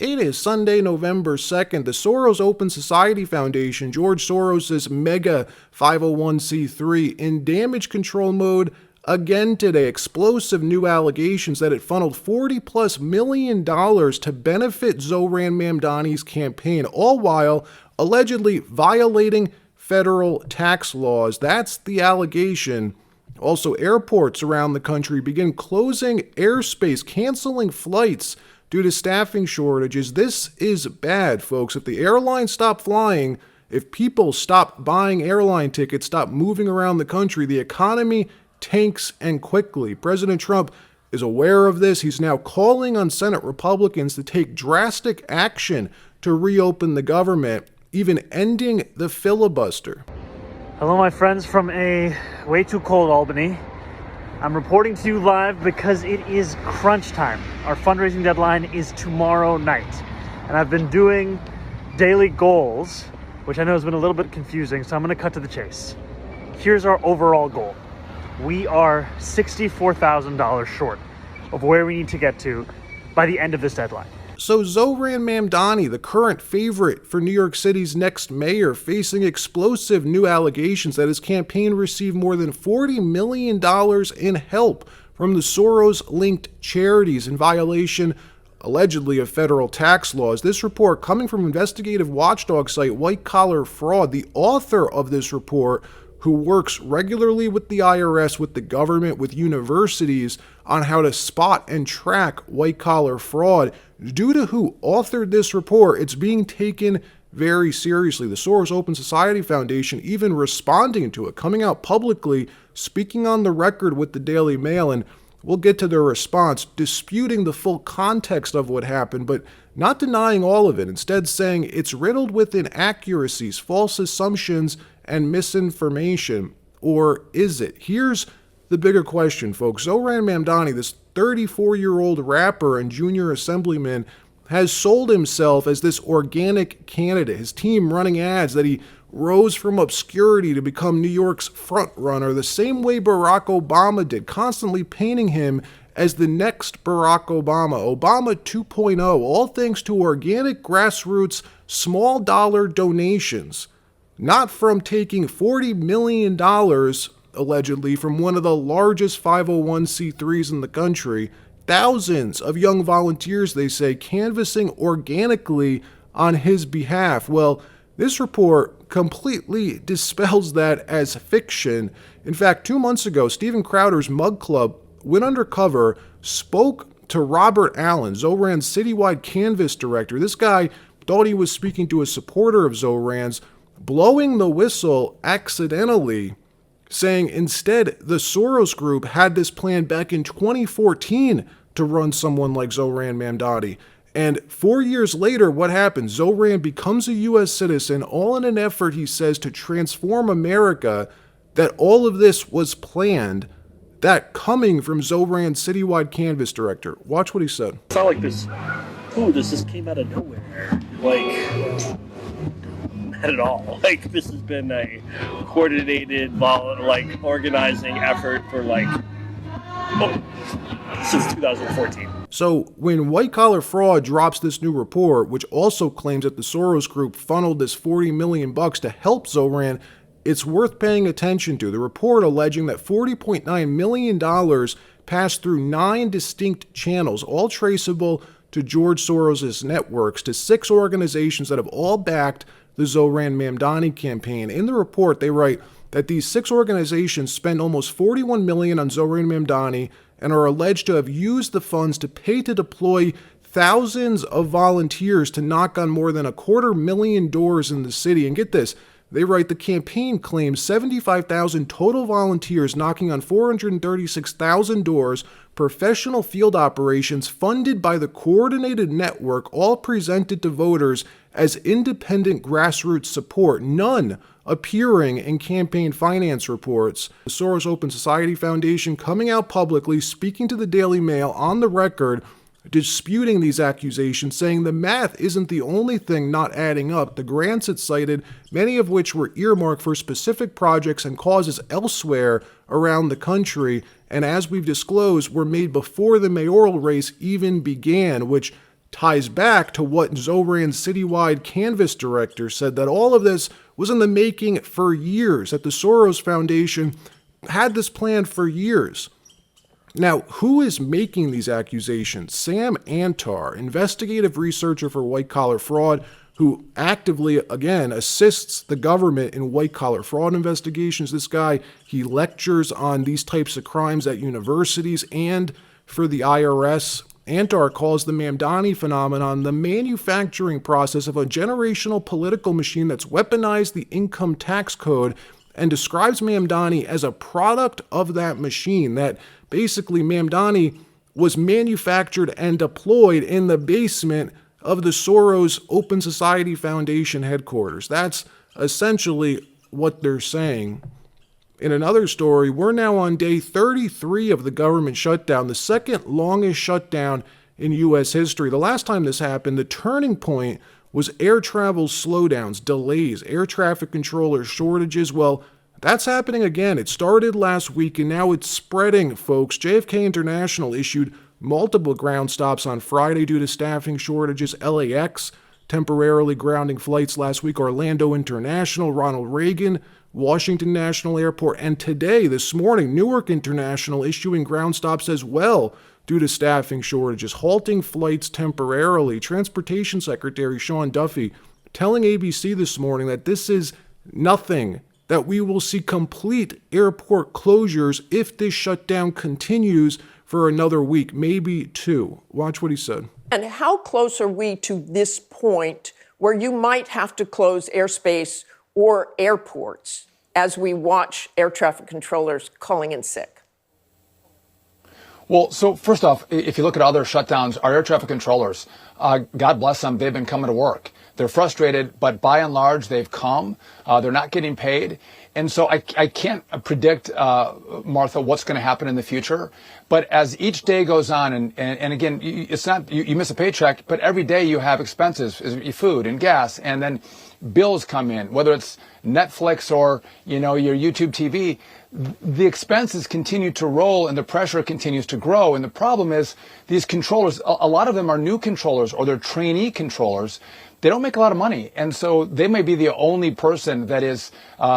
It is Sunday, November 2nd. The Soros Open Society Foundation, George Soros' mega 501c3, in damage control mode again today. Explosive new allegations that it funneled $40+ million to benefit Zohran Mamdani's campaign, all while allegedly violating federal tax laws. That's the allegation. Also, airports around the country begin closing airspace, canceling flights due to staffing shortages. This is bad, folks. If the airlines stop flying, if people stop buying airline tickets, stop moving around the country, the economy tanks, and quickly. President Trump is aware of this. He's now calling on Senate Republicans to take drastic action to reopen the government, even ending the filibuster. Hello, my friends from a way too cold Albany. I'm reporting to you live because it is crunch time. Our fundraising deadline is tomorrow night. And I've been doing daily goals, which I know has been a little bit confusing, so I'm going to cut to the chase. Here's our overall goal. We are $64,000 short of where we need to get to by the end of this deadline. So Zohran Mamdani, the current favorite for New York City's next mayor, facing explosive new allegations that his campaign received more than $40 million in help from the Soros-linked charities in violation, allegedly, of federal tax laws. This report, coming from investigative watchdog site White Collar Fraud, the author of this report, who works regularly with the IRS, with the government, with universities on how to spot and track white-collar fraud. Due to who authored this report, it's being taken very seriously. The Soros Open Society Foundation even responding to it, coming out publicly, speaking on the record with the Daily Mail, and we'll get to their response, disputing the full context of what happened, but not denying all of it, instead saying it's riddled with inaccuracies, false assumptions, and misinformation. Or is it? Here's the bigger question, folks. Zoran Mamdani, this 34-year-old rapper and junior assemblyman, has sold himself as this organic candidate, his team running ads that he rose from obscurity to become New York's front runner, the same way Barack Obama did, constantly painting him as the next Barack Obama, Obama 2.0, all thanks to organic grassroots small dollar donations, not from taking $40 million allegedly from one of the largest 501c3s in the country. Thousands of young volunteers, they say, canvassing organically on his behalf. Well, this report completely dispels that as fiction. In fact, 2 months ago, Steven Crowder's Mug Club went undercover, spoke to Robert Allen, Zoran's citywide canvas director. This guy thought he was speaking to a supporter of Zoran's, blowing the whistle accidentally, saying instead the Soros Group had this plan back in 2014 to run someone like Zohran Mamdani. And 4 years later, what happens? Zoran becomes a U.S. citizen, all in an effort, he says, to transform America, that all of this was planned, that coming from Zoran's citywide canvas director. Watch what he said. It's not like this just came out of nowhere. Not at all. This has been a coordinated, organizing effort for since 2014. So when White Collar Fraud drops this new report, which also claims that the Soros Group funneled this $40 million to help Zoran, it's worth paying attention to. The report alleging that $40.9 million passed through 9 distinct channels, all traceable to George Soros' networks, to 6 organizations that have all backed the Zohran Mamdani campaign. In the report, they write that these 6 organizations spend almost $41 million on Zohran Mamdani and are alleged to have used the funds to pay to deploy thousands of volunteers to knock on more than 250,000 doors in the city. And get this, they write the campaign claims 75,000 total volunteers knocking on 436,000 doors, professional field operations funded by the coordinated network, all presented to voters as independent grassroots support, none appearing in campaign finance reports. The Soros Open Society Foundation coming out publicly, speaking to the Daily Mail on the record, disputing these accusations, saying the math isn't the only thing not adding up. The grants it cited, many of which were earmarked for specific projects and causes elsewhere around the country, and as we've disclosed, were made before the mayoral race even began, which ties back to what Zoran's citywide canvas director said, that all of this was in the making for years, that the Soros Foundation had this plan for years. Now, who is making these accusations? Sam Antar, investigative researcher for white-collar fraud, who actively, again, assists the government in white-collar fraud investigations. This guy, he lectures on these types of crimes at universities and for the IRS. Antar calls the Mamdani phenomenon the manufacturing process of a generational political machine that's weaponized the income tax code, and describes Mamdani as a product of that machine, that basically Mamdani was manufactured and deployed in the basement of the Soros Open Society Foundation headquarters. That's essentially what they're saying. In another story, we're now on day 33 of the government shutdown, the second longest shutdown in U.S. history. The last time this happened, the turning point was air travel slowdowns, delays, air traffic controller shortages. Well, that's happening again. It started last week and now it's spreading, folks. JFK International issued multiple ground stops on Friday due to staffing shortages. LAX temporarily grounding flights last week. Orlando International, Ronald Reagan, Washington National Airport, and today, this morning, Newark International issuing ground stops as well due to staffing shortages, halting flights temporarily. Transportation Secretary Sean Duffy telling ABC this morning that this is nothing, that we will see complete airport closures if this shutdown continues for another week, maybe two. Watch what he said. And how close are we to this point where you might have to close airspace or airports as we watch air traffic controllers calling in sick? Well, so first off, if you look at other shutdowns, our air traffic controllers, God bless them, they've been coming to work. They're frustrated, but by and large, they've come. They're not getting paid. And so I can't predict, Martha, what's going to happen in the future. But as each day goes on, and again, it's not you miss a paycheck, but every day you have expenses, food and gas, and then bills come in, whether it's Netflix or, your YouTube TV. The expenses continue to roll and the pressure continues to grow. And the problem is these controllers, a lot of them are new controllers or they're trainee controllers. They don't make a lot of money. And so they may be the only person that is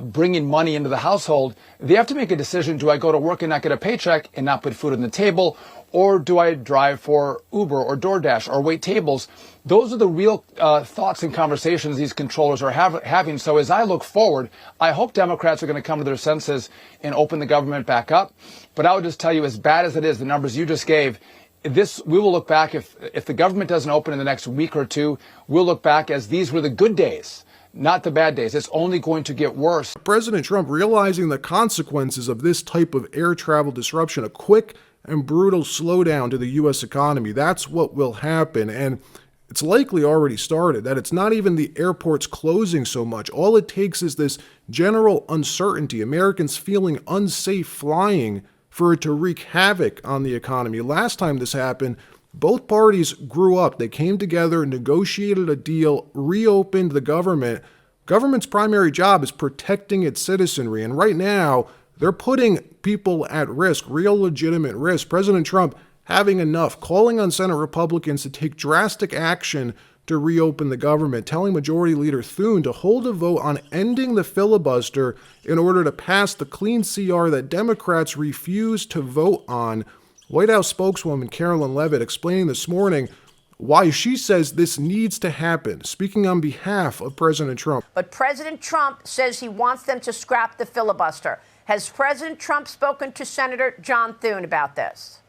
bringing money into the household. They have to make a decision. Do I go to work and not get a paycheck and not put food on the table? Or do I drive for Uber or DoorDash or wait tables? Those are the real thoughts and conversations these controllers are having. So as I look forward, I hope Democrats are going to come to their senses and open the government back up. But I would just tell you, as bad as it is, the numbers you just gave, we will look back, if the government doesn't open in the next week or two, we'll look back as these were the good days, not the bad days. It's only going to get worse. President Trump realizing the consequences of this type of air travel disruption, a quick and brutal slowdown to the U.S. economy. That's what will happen. And it's likely already started, that it's not even the airports closing so much. All it takes is this general uncertainty, Americans feeling unsafe flying, for it to wreak havoc on the economy. Last time this happened, both parties grew up. They came together, negotiated a deal, reopened the government. Government's primary job is protecting its citizenry. And right now, they're putting people at risk, real legitimate risk. President Trump having enough, calling on Senate Republicans to take drastic action to reopen the government, telling Majority Leader Thune to hold a vote on ending the filibuster in order to pass the clean CR that Democrats refused to vote on. White House spokeswoman Carolyn Leavitt explaining this morning why she says this needs to happen, speaking on behalf of President Trump. But President Trump says he wants them to scrap the filibuster. Has President Trump spoken to Senator John Thune about this?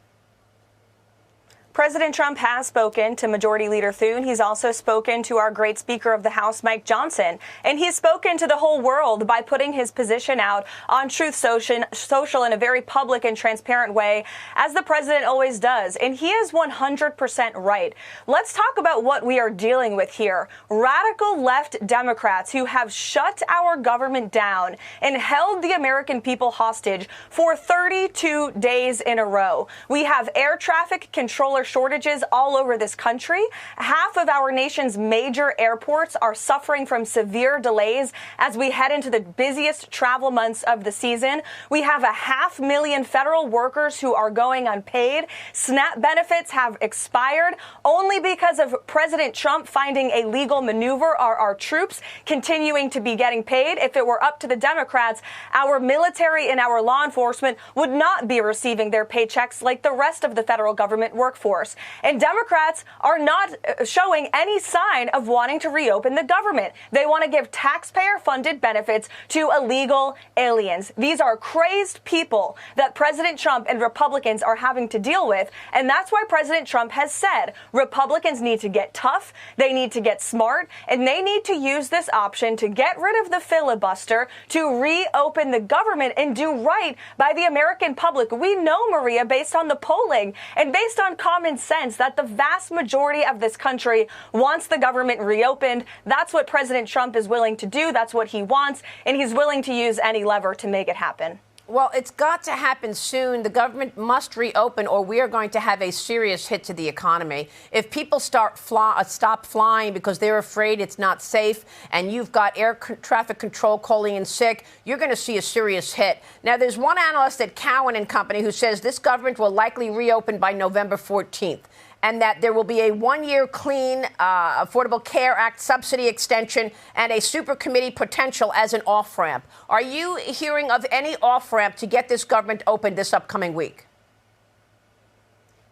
President Trump has spoken to Majority Leader Thune. He's also spoken to our great Speaker of the House, Mike Johnson. And he's spoken to the whole world by putting his position out on Truth Social in a very public and transparent way, as the president always does. And he is 100% right. Let's talk about what we are dealing with here. Radical left Democrats who have shut our government down and held the American people hostage for 32 days in a row. We have air traffic controller shortages all over this country. Half of our nation's major airports are suffering from severe delays as we head into the busiest travel months of the season. We have 500,000 federal workers who are going unpaid. SNAP benefits have expired only because of President Trump finding a legal maneuver. Are our troops continuing to be getting paid? If it were up to the Democrats, our military and our law enforcement would not be receiving their paychecks like the rest of the federal government workforce. And Democrats are not showing any sign of wanting to reopen the government. They want to give taxpayer-funded benefits to illegal aliens. These are crazed people that President Trump and Republicans are having to deal with. And that's why President Trump has said Republicans need to get tough, they need to get smart, and they need to use this option to get rid of the filibuster, to reopen the government and do right by the American public. We know, Maria, based on the polling and based on common sense, that the vast majority of this country wants the government reopened. That's what President Trump is willing to do. That's what he wants, and he's willing to use any lever to make it happen. Well, it's got to happen soon. The government must reopen, or we are going to have a serious hit to the economy. If people stop flying because they're afraid it's not safe, and you've got air traffic control calling in sick, you're going to see a serious hit. Now, there's one analyst at Cowen and Company who says this government will likely reopen by November 14th. And that there will be a one-year clean Affordable Care Act subsidy extension and a super committee potential as an off-ramp. Are you hearing of any off-ramp to get this government open this upcoming week?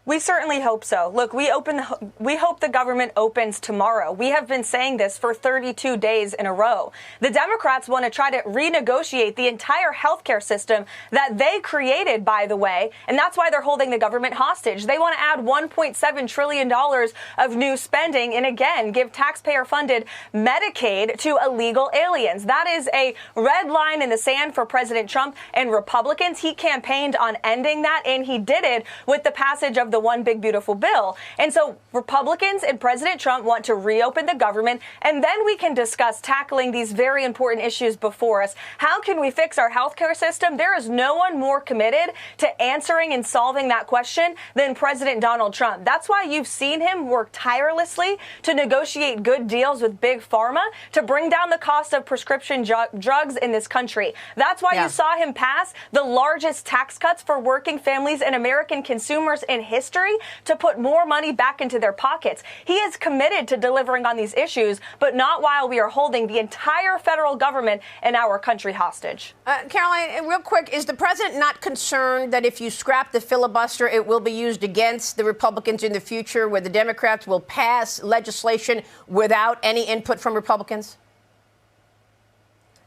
We certainly hope so. Look, we hope the government opens tomorrow. We have been saying this for 32 days in a row. The Democrats want to try to renegotiate the entire healthcare system that they created, by the way, and that's why they're holding the government hostage. They want to add $1.7 trillion of new spending and, again, give taxpayer-funded Medicaid to illegal aliens. That is a red line in the sand for President Trump and Republicans. He campaigned on ending that, and he did it with the passage of the One Big Beautiful Bill. And so Republicans and President Trump want to reopen the government, and then we can discuss tackling these very important issues before us. How can we fix our healthcare system? There is no one more committed to answering and solving that question than President Donald Trump. That's why you've seen him work tirelessly to negotiate good deals with Big Pharma to bring down the cost of prescription drugs in this country. That's why you saw him pass the largest tax cuts for working families and American consumers in history to put more money back into their pockets. He is committed to delivering on these issues, but not while we are holding the entire federal government and our country hostage. Caroline, real quick, is the president not concerned that if you scrap the filibuster, it will be used against the Republicans in the future, where the Democrats will pass legislation without any input from Republicans?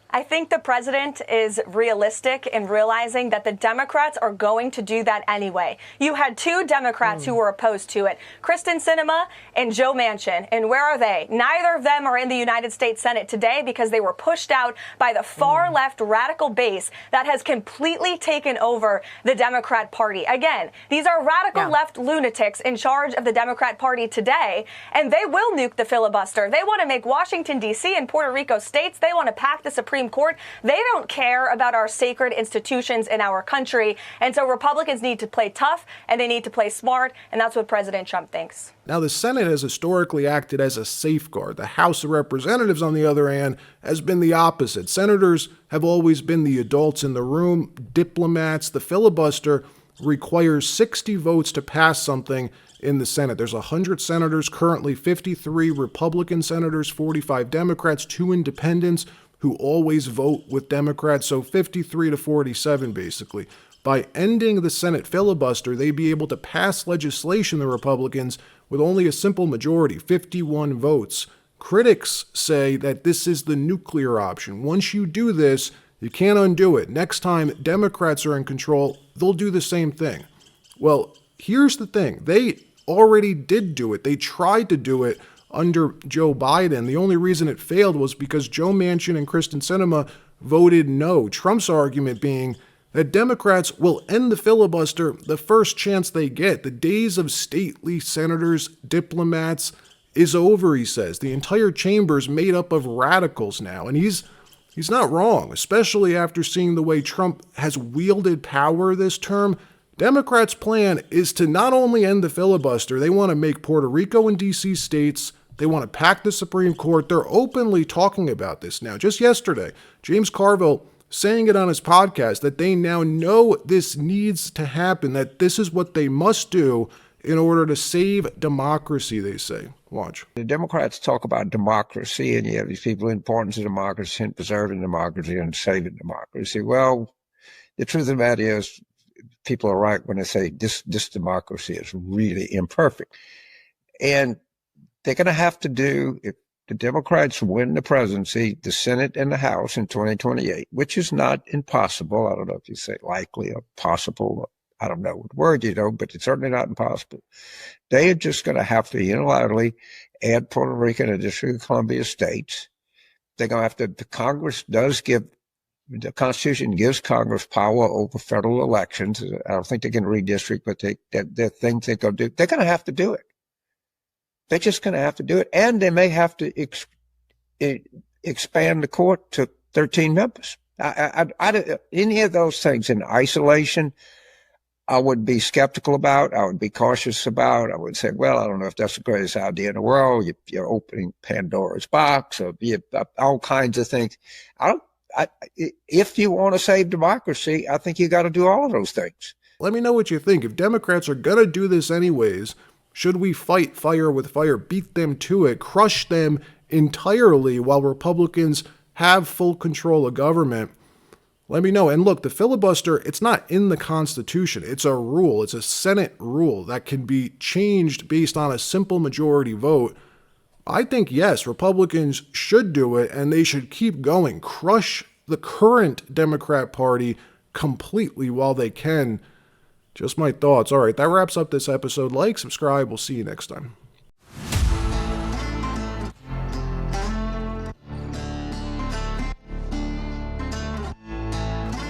I think the president is realistic in realizing that the Democrats are going to do that anyway. You had two Democrats who were opposed to it, Kristen Sinema and Joe Manchin. And where are they? Neither of them are in the United States Senate today because they were pushed out by the far left radical base that has completely taken over the Democrat Party. Again, these are radical left lunatics in charge of the Democrat Party today, and they will nuke the filibuster. They want to make Washington, D.C. and Puerto Rico states. They want to pack the Supreme Court. They don't care about our sacred institutions in our country. And so Republicans need to play tough and they need to play smart. And that's what President Trump thinks. Now, the Senate has historically acted as a safeguard. The House of Representatives, on the other hand, has been the opposite. Senators have always been the adults in the room, diplomats. The filibuster requires 60 votes to pass something in the Senate. There's 100 senators, currently 53 Republican senators, 45 Democrats, 2 independents who always vote with Democrats, so 53 to 47, basically. By ending the Senate filibuster, they'd be able to pass legislation, the Republicans, with only a simple majority, 51 votes. Critics say that this is the nuclear option. Once you do this, you can't undo it. Next time Democrats are in control, they'll do the same thing. Well, here's the thing. They already did do it. They tried to do it under Joe Biden. The only reason it failed was because Joe Manchin and Kristen Sinema voted no. Trump's argument being that Democrats will end the filibuster the first chance they get. The days of stately senators, diplomats is over, he says. The entire chamber is made up of radicals now. And he's not wrong, especially after seeing the way Trump has wielded power this term. Democrats' plan is to not only end the filibuster, they want to make Puerto Rico and D.C. states. They want to pack the Supreme Court. They're openly talking about this now. Just yesterday, James Carville saying it on his podcast that they now know this needs to happen, that this is what they must do in order to save democracy, they say. Watch. The Democrats talk about democracy, and you have these people, importance of democracy and preserving democracy and saving democracy. Well, the truth of the matter is, people are right when they say this democracy is really imperfect. And they're going to have to do, if the Democrats win the presidency, the Senate and the House in 2028, which is not impossible. I don't know if you say likely or possible. I don't know what word but it's certainly not impossible. They are just going to have to unilaterally add Puerto Rico and the District of Columbia states. They're going to have to, the Constitution gives Congress power over federal elections. I don't think they can redistrict, but they're things they're going to do. They're going to have to do it. They're just going to have to do it. And they may have to expand the court to 13 members. Any of those things in isolation, I would be skeptical about. I would be cautious about. I would say, well, I don't know if that's the greatest idea in the world. You're opening Pandora's box, or all kinds of things. If you want to save democracy, I think you got to do all of those things. Let me know what you think. If Democrats are going to do this anyways, should we fight fire with fire, beat them to it, crush them entirely while Republicans have full control of government? Let me know. And look, the filibuster, it's not in the Constitution. It's a rule. It's a Senate rule that can be changed based on a simple majority vote. I think, yes, Republicans should do it, and they should keep going. Crush the current Democrat Party completely while they can. Just my thoughts. All right, that wraps up this episode. Like, subscribe. We'll see you next time.